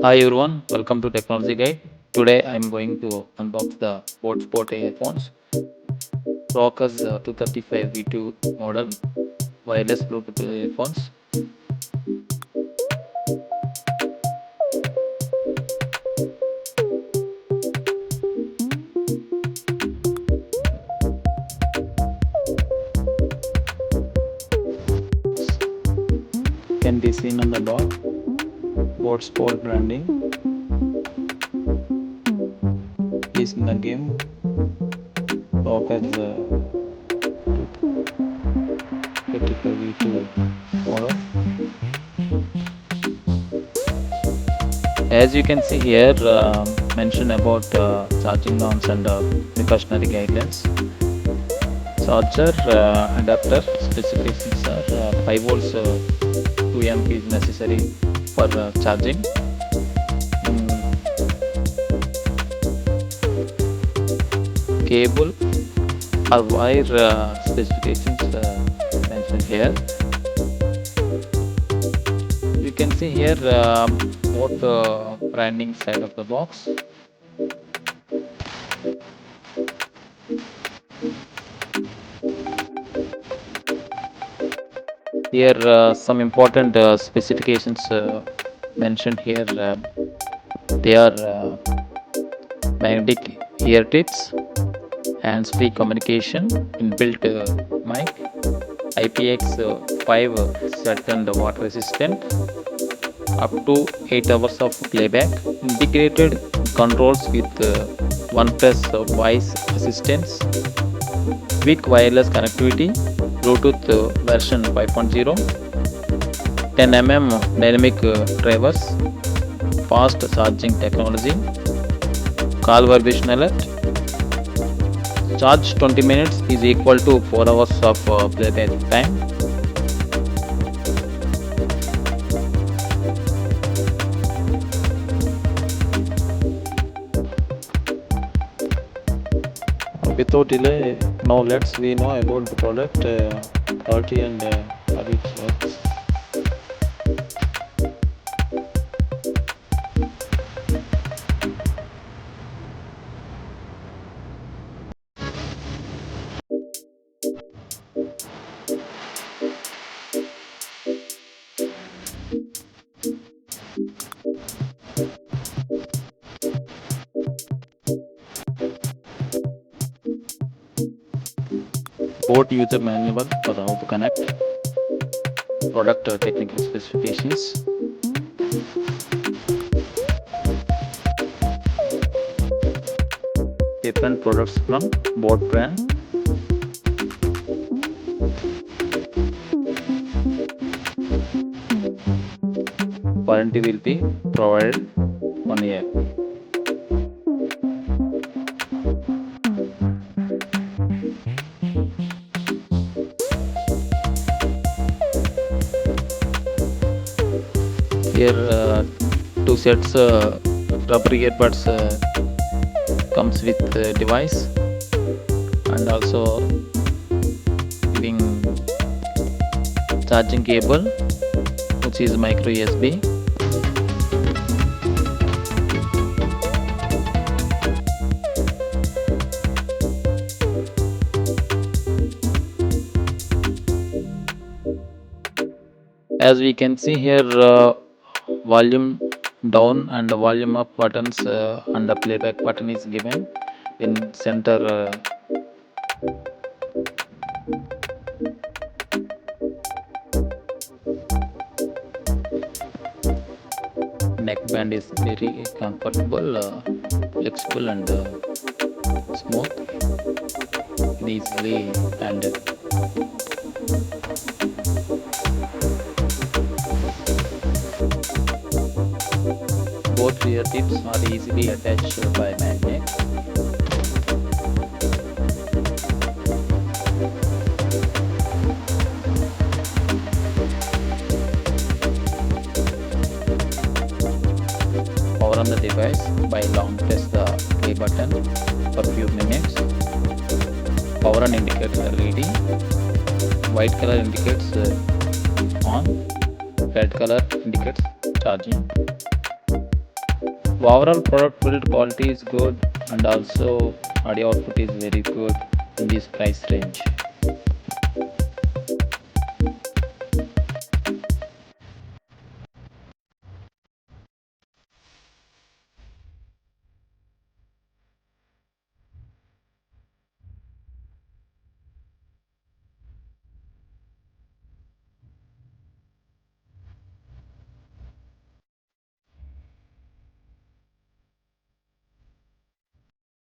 Hi everyone, welcome to Technology Guide. Today I am going to unbox the boAt earphones, Rockerz 235 V2 model wireless Bluetooth earphones. Can be seen on the box. boAt branding is in the game. Rockerz 235 V2 model. As you can see here, mention about charging norms and precautionary guidelines. Charger adapter specifications are 5 volts 2 amp is necessary for charging. Cable or wire specifications mentioned here. You can see here both branding side of the box. Here some important specifications mentioned here. They are magnetic ear tips, hands-free communication, inbuilt mic, IPX5 set and water resistant, up to 8 hours of playback, integrated controls with OnePlus voice assistance, quick wireless connectivity, Bluetooth version 5.0, 10 dynamic drivers, fast charging technology, call vibration alert. Charge 20 minutes is equal to 4 hours of playback time. Without delay, now let's we know about the product quality and how it works. boAt user manual for how to connect, product technical specifications, different products from boAt brand, warranty will be provided 1 year. Here two sets rubber earbuds comes with device, and also giving charging cable which is micro USB. As we can see here, volume down and the volume up buttons and the playback button is given in center. Neckband is very comfortable, flexible and smooth, easily handled. Both rear tips are easily attached by magnet. Power on the device by long press the play button for few minutes. Power on indicates LED. White color indicates on. Red color indicates charging. Overall product build quality is good and also audio output is very good in this price range.